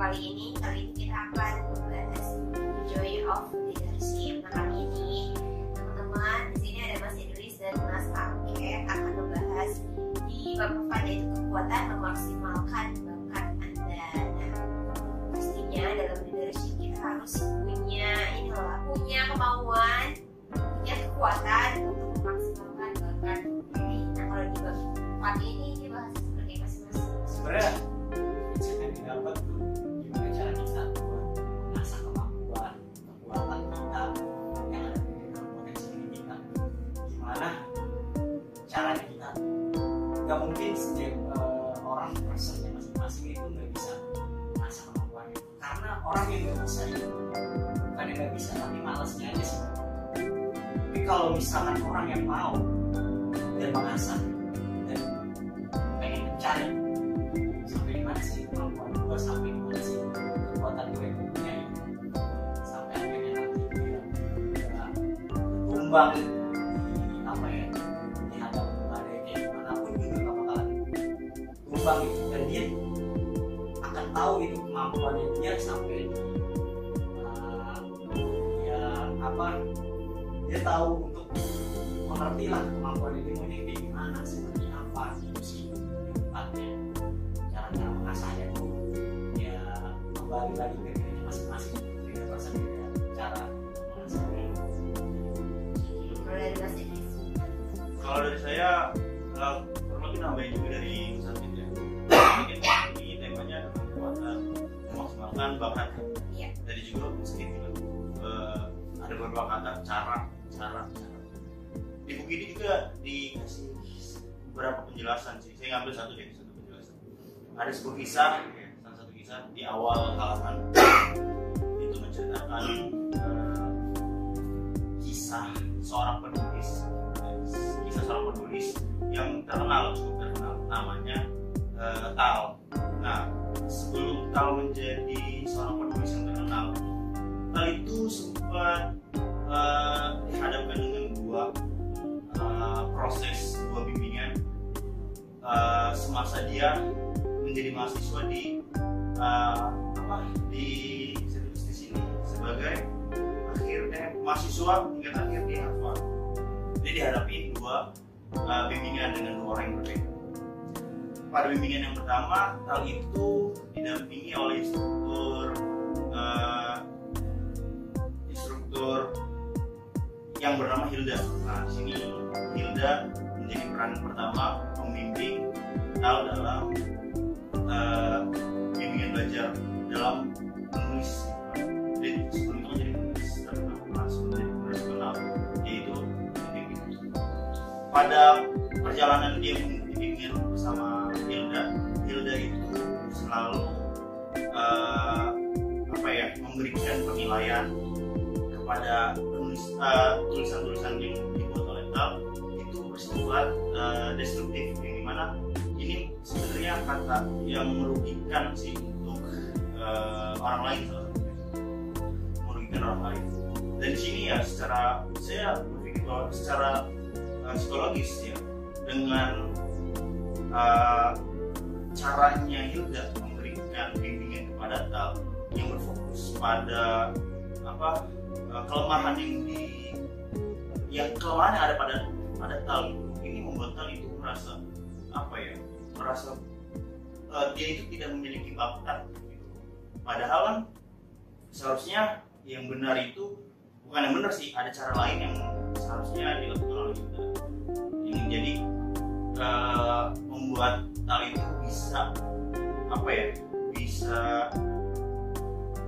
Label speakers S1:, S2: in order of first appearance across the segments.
S1: kali ini kita akan membahas Joy of Leadership. Nah, kali ini teman-teman di sini ada Mas Idris dan Mas Aket akan membahas di bab 4, yaitu kekuatan memaksimalkan bakat Anda. Nah, pastinya dalam leadership kita harus punya kemauan, punya kekuatan untuk memaksimalkan bakat. Nah, kalau di bab 4 ini dibahas seperti apa sih, Mas?
S2: Sebenarnya yang didapat tuh gimana cara kita mengasah kemampuan, kekuatan kita yang ada di dalam potensi diri kita. Gimana caranya kita? Gak mungkin setiap orang personnya masing-masing itu nggak bisa mengasah kemampuannya. Karena orang yang nggak bisa itu bukan yang nggak bisa, tapi malasnya aja sih. Tapi kalau misalkan orang yang mau dan mengasah dan pengen mencari sampai di mana sih kemampuan gue, sampai di mana sih kekuatan gue yang punya itu, sampai akhirnya nanti dia tumbang di apa ya, di hadapan badai kayak gimana pun juga gak bakalan tumbang gitu. Dan dia akan tahu itu kemampuannya dia sampai di dia tahu untuk mengerti lah kemampuan ini mau kayak gimana, seperti apa gitu sih tempatnya. Cara mengasahnya tuh ya kembali lagi ke dirinya masing-masing, beda persen beda cara mengasahnya.
S3: Kalau dari saya kurang lebih nambahin juga dari Ustaz Fit ya. Mungkin ini temanya kekuatan memaksimalkan bakat.
S1: Iya.
S3: Dari juga sedikit juga ada beberapa kata cara. Di buku ini juga dikasih beberapa penjelasan sih. Saya ngambil satu penjelasan. Ada sebuah kisah, salah satu kisah di awal halaman itu menceritakan kisah seorang penulis yang cukup terkenal, namanya Tal. Nah, sebelum Tal menjadi seorang penulis yang terkenal, Tal itu sempat dihadapkan dengan dua bimbingan semasa dia menjadi mahasiswa di universitas ini sebagai mahasiswa tingkat akhir di Harvard. Jadi dihadapi dua bimbingan dengan dua orang yang berbeda. Pada bimbingan yang pertama, Tal itu didampingi oleh instruktur yang bernama Hilda. Nah, di sini Hilda menjadi peran pertama membimbing Tal dalam bimbingan belajar dalam menulis. Jadi sebelum itu menjadi penulis terkenal, yaitu membimbing. Pada perjalanan dia membimbing bersama Hilda itu selalu memberikan penilaian kepada tulisan-tulisan yang dibuat oleh Tal itu bersifat destruktif, yang dimana ini sebenarnya kata yang merugikan sih untuk orang lain, merugikan orang lain. Dan di sini ya saya berpikir bahwa secara psikologis ya, dengan caranya Hilda memberikan bimbingan kepada Tal yang berfokus pada kelemahan kelemahan yang ada pada Tal, ini membuat Tal itu merasa dia itu tidak memiliki bakat gitu. Padahal kan seharusnya yang benar itu bukan yang benar sih, ada cara lain yang seharusnya dilakukan oleh kita, yang jadi membuat Tal itu bisa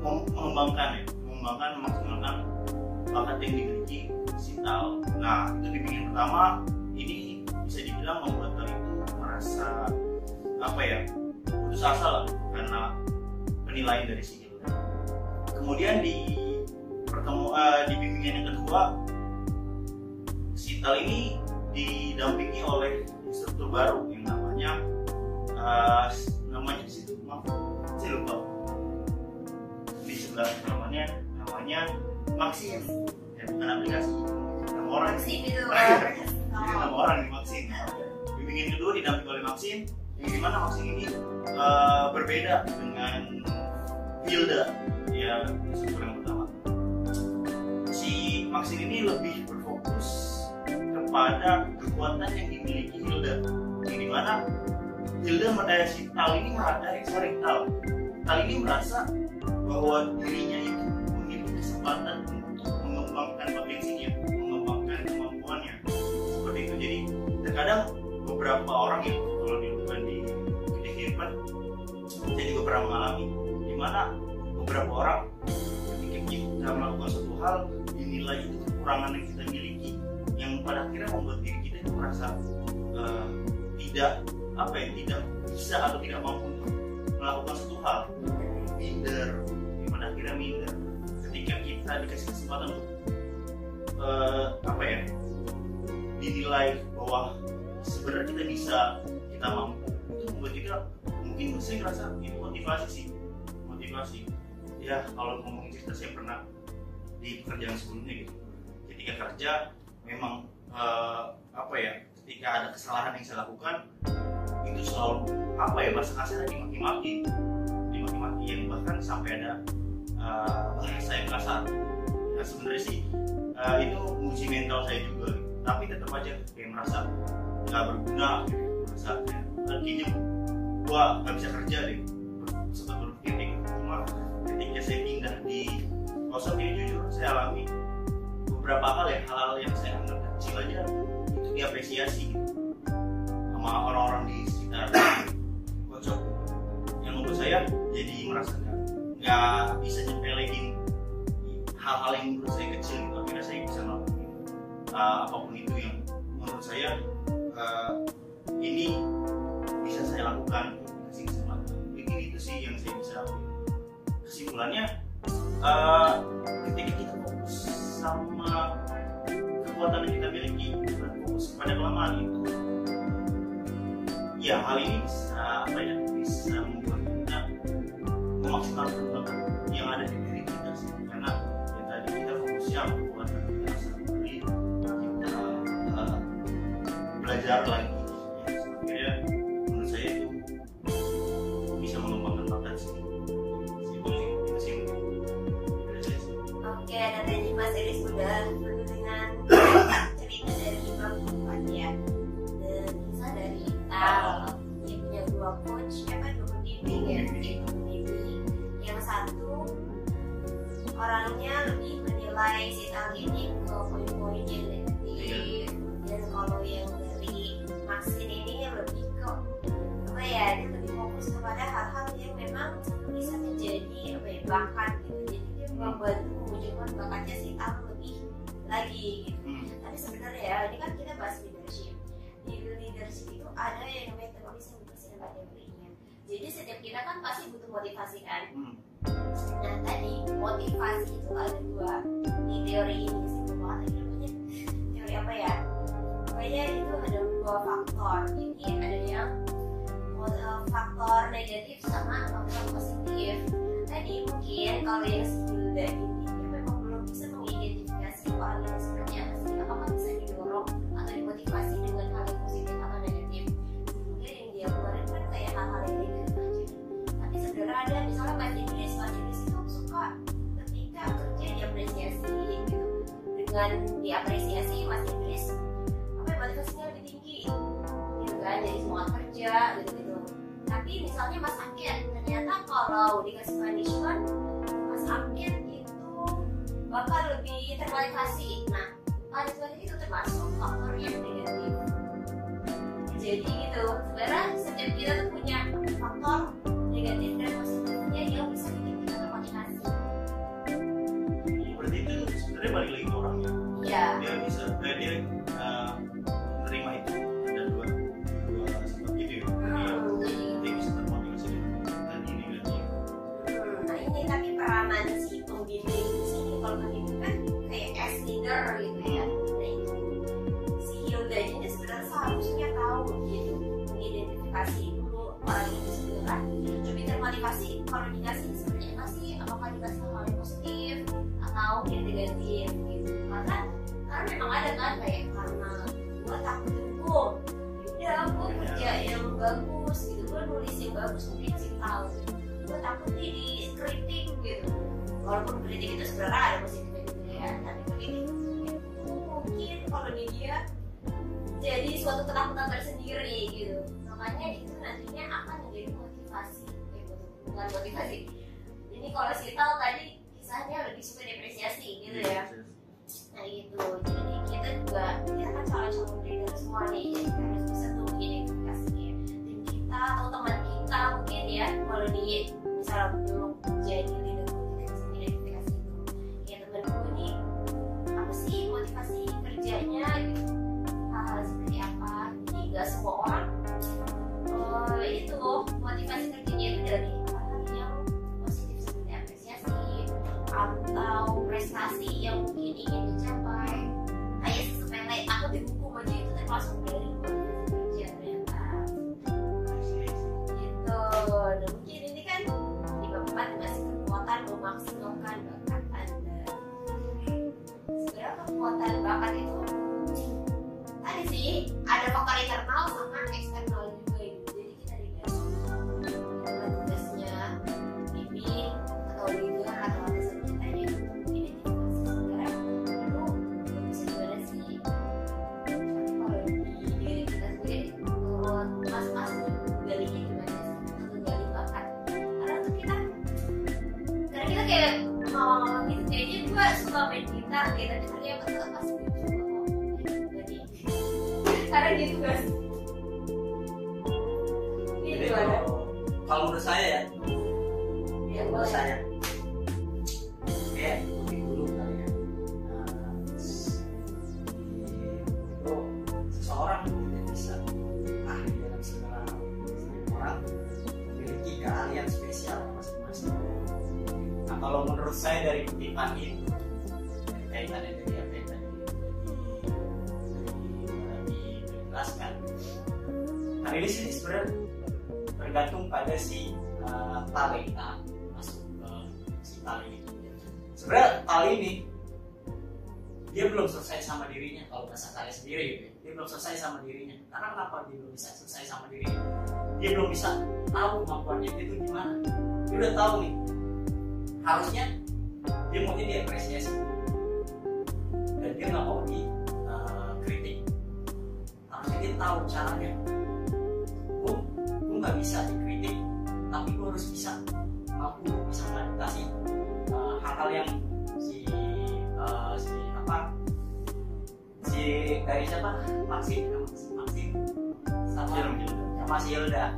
S3: memaksimalkan bakat yang dimiliki si Tal. Nah, itu bimbingan pertama ini bisa dibilang membuat Tal itu merasa putus asa lah karena penilaian dari si Hilda. Kemudian di bimbingan yang kedua, si Tal ini didampingi oleh instruktur baru yang namanya saya lupa di sebelah namanya Maxim, ya, bukan aplikasi, nama orang
S1: itu
S3: nama orang di Maxim. Bimbingan kedua didampingi oleh Maxim, yang dimana Maxim ini berbeda dengan Hilda, ya instruktur yang pertama. Si Maxine ini lebih berfokus kepada kekuatan yang dimiliki Hilda, yang dimana Hilda si Tal ini Tal ini merasa bahwa dirinya itu memiliki kesempatan untuk mengembangkan potensinya, mengembangkan kemampuannya, seperti itu. Jadi terkadang beberapa orang yang kalau dilakukan di kehidupan, saya juga pernah mengalami, di mana beberapa orang ketika kita melakukan suatu hal dinilai itu kekurangan yang kita miliki, yang pada akhirnya membuat diri kita itu merasa tidak bisa atau tidak mampu untuk melakukan suatu hal, minder, yang pada akhirnya minder ketika kita dikasih kesempatan untuk dinilai bahwa sebenarnya kita bisa, kita mampu, itu membuat kita, mungkin saya ngerasa itu motivasi ya. Kalau ngomongin cerita, saya pernah di pekerjaan sebelumnya gitu, ketika kerja memang ketika ada kesalahan yang saya lakukan itu selalu bahasa kasar dimaki-maki, yang bahkan sampai ada bahasa yang kasar. Nah, sebenarnya sih itu menguji mental saya juga gitu. Tapi tetap aja kayak merasa nggak berguna gitu. Merasa kayaknya gua nggak bisa kerja deh, sempat berpikir gitu. Cuma ketika saya pindah di kosong ini, jujur saya alami beberapa hal yang saya anggap kecil aja itu diapresiasi gitu sama orang-orang di sekitar kocok, yang membuat saya jadi merasa nggak bisa nyepelein hal-hal yang menurut saya kecil gitu. Akhirnya saya bisa melakukan apapun itu yang menurut saya ini bisa saya lakukan, kasih kesempatan. Itu sih yang saya bisa lakukan. Kesimpulannya, ketika kita fokus sama kekuatan yang kita miliki dan fokus pada kelemahan itu, ya hal ini bisa membuat kita memaksimalkan bakat yang ada di diri kita sih. Karena ya tadi kita fokusnya kekuatan kita sendiri, kita belajar lagi. Ya, menurut saya itu bisa mengembangkan bakat sih.
S1: Oke, dan tadi Mas Eris sudah dengan cerita dari Bang Bukan ya, dan kisah dari Tal yang punya dua coach, dua pembimbing ya, pembimbing. Yang satu orangnya lebih menilai si Tal ini ke poin-poin yang negatif, dan kalau yang dari Maxine ini yang lebih ke dia lebih fokus kepada hal-hal yang memang bisa menjadi bakat gitu. Jadi dia membantu mewujudkan bakatnya si Tal lebih lagi gitu. Tapi sebenarnya ya, ini kan kita bahas leadership. Di leadership itu ada yang namanya teroris yang berhasil teorinya. Jadi setiap kita kan pasti butuh motivasi kan. Nah tadi motivasi itu ada dua di teori ini sih, namanya teori apa ya? Pokoknya itu ada dua faktor. Jadi ada yang faktor negatif sama faktor positif. Tadi mungkin kalau yang Hilda ini dia memang belum bisa mengidentifikasi orangnya seperti apa sih, apakah bisa didorong atau dimotivasi dengan hal yang positif atau negatif. Mungkin yang dia keluarin kan kayak hal-hal yang negatif aja. Tapi sebenarnya ada misalnya Mas Idris itu suka ketika kerja diapresiasi gitu. Dengan diapresiasi Mas Idris motivasinya lebih tinggi gitu kan, jadi semangat kerja gitu. Tapi misalnya Mas Aken ternyata kalau dikasih punishment, Mas Aken itu bakal lebih termotivasi. Nah, punishment itu termasuk faktor yang negatif. Jadi gitu, sebenarnya setiap kita tuh punya faktor negatif dan positifnya yang bisa bikin kita termotivasi.
S3: Berarti itu sebenarnya balik lagi ke orangnya.
S1: Iya.
S3: Dia bisa menerima itu, ada dua sifat gitu ya. Dia bisa termotivasi dan ini negatif.
S1: Nah ini tapi peranan si pembimbing di sini, kalau pembimbing kan kayak as leader gitu ya. Nah itu si Hilda ini sebenarnya seharusnya tahu gitu, mengidentifikasi dulu orang itu sebenarnya lebih termotivasi kalau dikasih seperti apa sih, apakah dikasih hal yang positif atau yang negatif gitu. Karena memang ada kan kayak karena gue takut hukum, yaudah gue kerja yang bagus gitu, gue nulis yang bagus mungkin sih tahu. gue takut nih dikritik gitu. Walaupun kritik itu sebenarnya ada positifnya juga ya, tapi kritik itu mungkin kalau di dia jadi suatu ketakutan tersendiri gitu. Makanya itu nantinya akan menjadi motivasi, bukan motivasi. Ini kalau si Tal tadi kisahnya lebih suka depresiasi gitu ya. Nah gitu, jadi kita kan calon-calon leader semua nih, jadi kita harus bisa tuh identifikasinya tim kita atau teman kita mungkin ya, kalau di misalnya belum jadi leader kita bisa identifikasi itu ya temen gue nih apa sih motivasi kerjanya gitu, hal seperti apa. Jadi gak semua orang itu motivasi kerjanya itu dari hal yang positif seperti apresiasi atau prestasi yang mungkin ingin dicapai. Kayak sepele aku dihukum aja itu termasuk dari motivasi kerja ternyata gitu. Dan mungkin ini kan di Bapak masih kekuatan memaksimalkan bakat Anda. Sebenarnya kekuatan bakat itu tadi sih ada faktor internal sama eksternal juga gitu. Jadi kita dikasih tugasnya bimbing atau leader atau atasan kita yang untuk identifikasi sebenarnya itu bisa gimana sih. Tapi kalau di diri kita sendiri menurut mas-mas nih galinya gimana sih untuk gali bakat. Karena tuh kita kayak ngomong gitu, kayaknya gue suka main gitar gitu, tapi ternyata tuh pas jadi karena gitu guys.
S2: Jadi kalau menurut saya ya menurut saya kayak dulu kali ya, itu seseorang tidak bisa ahli dalam segala hal. Setiap orang memiliki keahlian spesial masing-masing. Nah kalau menurut saya dari kutipan itu kaitannya dari apa yang tadi dijelaskan. Nah ini sini sebenarnya tergantung pada si tali. Nah, masuk ke si tali ini. Sebenarnya tali ini dia belum selesai sama dirinya, kalau bahasa saya sendiri gitu. Dia belum selesai sama dirinya. Karena kenapa dia belum bisa selesai sama dirinya? Dia belum bisa tahu kemampuannya dia itu gimana. Dia udah tahu nih, harusnya dia maunya diapresiasi dan dia nggak mau dikritik. Harusnya dia tahu caranya. Gue nggak bisa dikritik, tapi gue harus bisa mampu bisa mengatasi hal-hal yang si dari siapa Maxim sama si Hilda.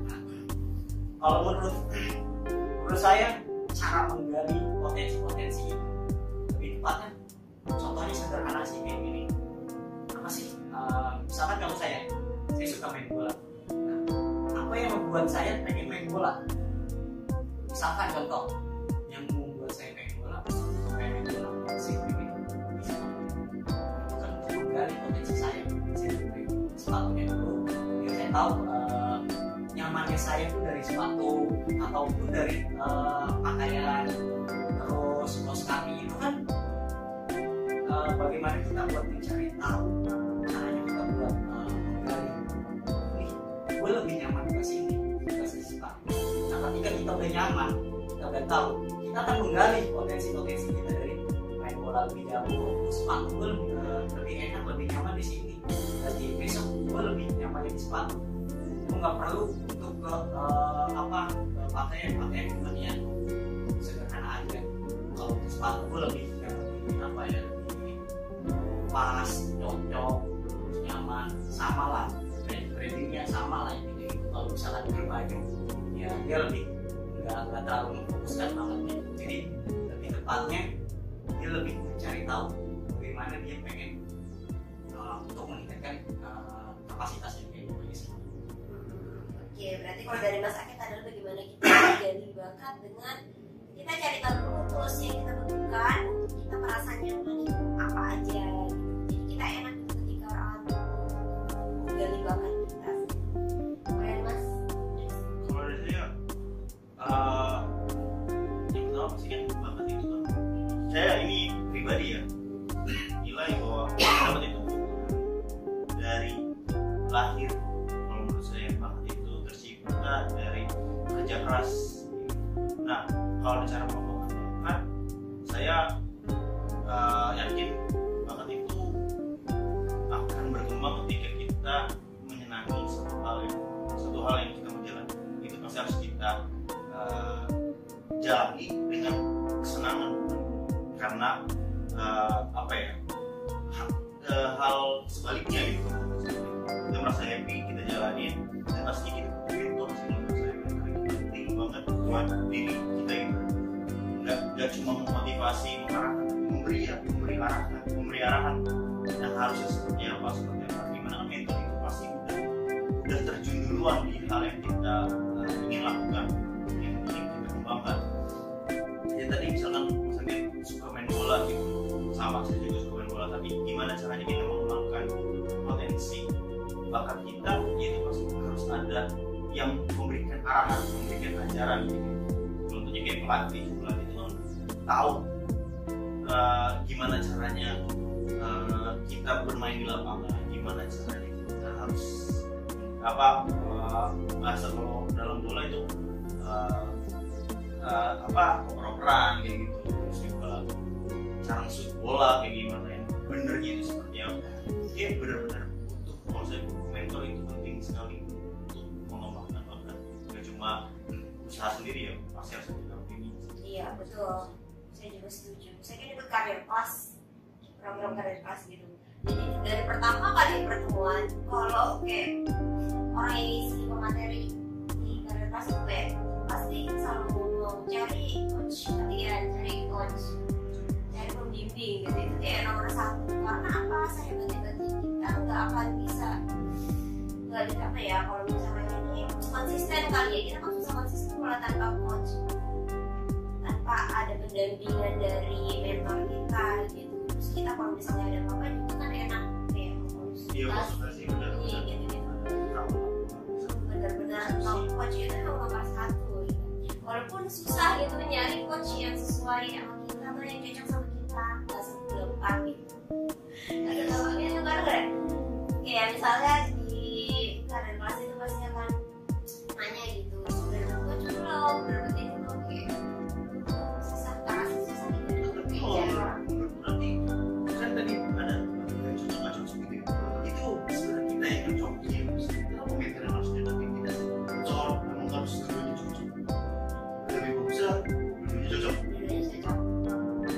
S2: Kalau menurut saya cara menggali potensi itu lebih tepatnya contohnya sederhana sih kayak gini. Apa sih misalkan kalau saya suka main bola. Apa yang membuat saya pengen main bola? Misalkan contoh yang membuat saya pengen main bola sih pengen bisa kan untuk menggali potensi saya. Saya main sepatunya dulu biar saya tahu nyamannya saya itu dari sepatu ataupun dari pakaian, terus kaos kaki itu kan bagaimana kita buat mencari tahu caranya kita buat menggali. Gue lebih nyaman ke sini, ke sepatu. Nah ketika kita udah nyaman, kita udah tahu, kita akan menggali potensi kita dari main bola lebih jauh. Sepatu gue lebih enak, lebih nyaman di sini. Jadi besok gue lebih nyaman di sepatu. Gue nggak perlu untuk ke pakaian yang sederhana aja. Kalau untuk sepatu gue lebih lebih pas, cocok, nyaman, sama lah. Brandingnya sama lah ini. Kalau misalkan berbaju ya dia lebih nggak terlalu memfokuskan banget nih. Jadi lebih tepatnya dia lebih mencari tahu bagaimana dia pengen untuk meningkatkan kapasitasnya kayak gimana sih.
S1: Oke, berarti kalau dari Mas Akit adalah bagaimana kita menggali bakat dengan kita cari tahu dulu tools yang kita butuhkan untuk kita merasa nyaman itu apa aja gitu. Jadi kita enak ketika orang menggali bakat kita. Keren Mas.
S3: Kalau dari saya yang pertama pasti kan bakat itu kan. Saya ini pribadi ya nilai bahwa bakat itu dari lahir. Kalau menurut saya bakat itu tercipta dari kerja keras. kalau bicara pengembangan bakat, saya yakin bakat itu akan berkembang ketika kita menyenangi satu hal yang kita mau jalani. Itu pasti harus kita jalani dengan kesenangan, karena hal sebaliknya gitu, kita merasa happy, kita jalanin, dan pasti kita mentor sih menurut saya. Karena itu penting banget buat diri kita gitu, nggak cuma memotivasi, mengarahkan, memberi arahan yang harusnya seperti apa, gimana kan. Mentor itu pasti udah terjun duluan di hal yang kita ingin lakukan, yang ingin kita kembangkan. Jadi tadi misalkan suka main bola gitu, sama saya juga suka main bola, tapi gimana caranya kita mengembangkan potensi bakat kita, itu pasti harus ada yang memberikan arahan, memberikan ajaran gitu. Contohnya kayak pelatih itu kan tahu gimana caranya kita bermain di lapangan, gimana caranya kita harus bahasa kalau dalam bola itu oper-operan kayak gitu, terus juga cara shoot bola kayak gimana yang benernya itu seperti apa. Dia benar-benar butuh, kalau saya mentor itu penting sekali untuk mengembangkan bakat, nggak cuma usaha sendiri ya, pasti harus didampingi.
S1: Iya betul, saya juga setuju. Saya kan ikut karir kelas, program karir kelas gitu. Jadi dari pertama kali pertemuan, kalau kayak orang yang isi materi di karir kelas itu kayak pasti selalu ngomong cari coach latihan, cari coach, cari pembimbing gitu. Itu kayak nomor satu. Karena apa? Saya bagi-bagi kita nggak akan bisa, kalau misalnya ini konsisten kali ya, kita kan susah konsisten kalau tanpa coach, tanpa ada pendampingan dari mentor kita gitu. Terus kita kalau misalnya ada apa-apa juga kan enak kayak konsultasi gitu. Benar-benar coach itu nomor satu gitu. Walaupun susah gitu nyari coach yang sesuai sama kita atau yang cocok sama kita, nggak segampang gitu. Ada gampangnya itu karena kayak misalnya di karir kelas itu pasti akan nanya gitu, sebenarnya coach belum berarti itu kayak susah gitu.
S3: Berarti kan tadi ada cocok gitu. Itu sebenarnya kita yang cocokin. Mentor yang harus didampingi kita cocok, memang harus keduanya cocok. Lebih bagusnya dua-duanya cocok.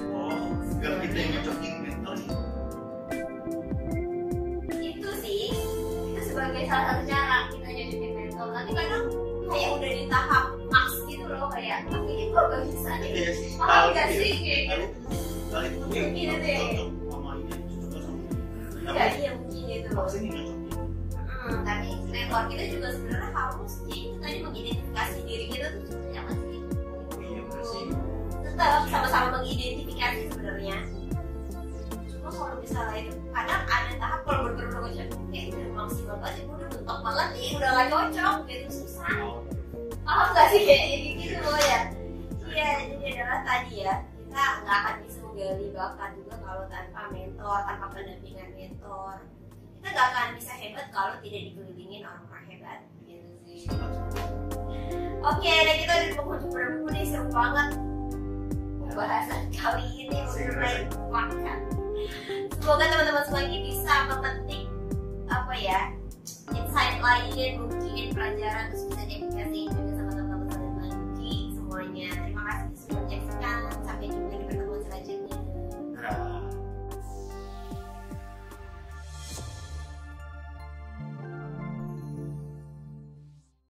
S3: Oh, biar kita yang cocokin mentornya.
S1: Itu sih, itu sebagai salah satu cara kita nyocokin mentor. Nanti kadang kayak udah di tahap max gitu loh, kayak ini kok gak bisa nih.
S3: Iya sih.
S1: Paham gak sih kayak gitu?
S3: Kali itu
S1: Mungkin deh.
S3: cocok sama ini, cocok sama ini.
S1: Ya iya mungkin gitu loh.
S3: Pasti ini cocokin.
S1: Tapi mentor kita juga sebenarnya harus itu tadi mengidentifikasi diri kita tuh seperti apa sih?
S3: Iya benar sih.
S1: Tetap sama-sama mengidentifikasi sebenarnya. Cuma kalau misalnya itu kadang ada tahap kalau bener-bener cocok, udah maksimal banget, udah mentok banget nih, udah gak cocok gitu, susah. Paham gak sih kayak gitu loh ya? Iya, jadi adalah tadi ya, kita nggak akan bisa menggali bakat juga kalau tanpa mentor, tanpa pendampingan mentor. Kita nggak akan bisa hebat kalau tidak dikelilingin orang-orang hebat gitu sih. Oke, dan kita udah di penghujung buku nih, seru banget pembahasan kali ini mengenai bakat. Semoga teman-teman semua ini bisa memetik insight lain, mungkin pelajaran, terus bisa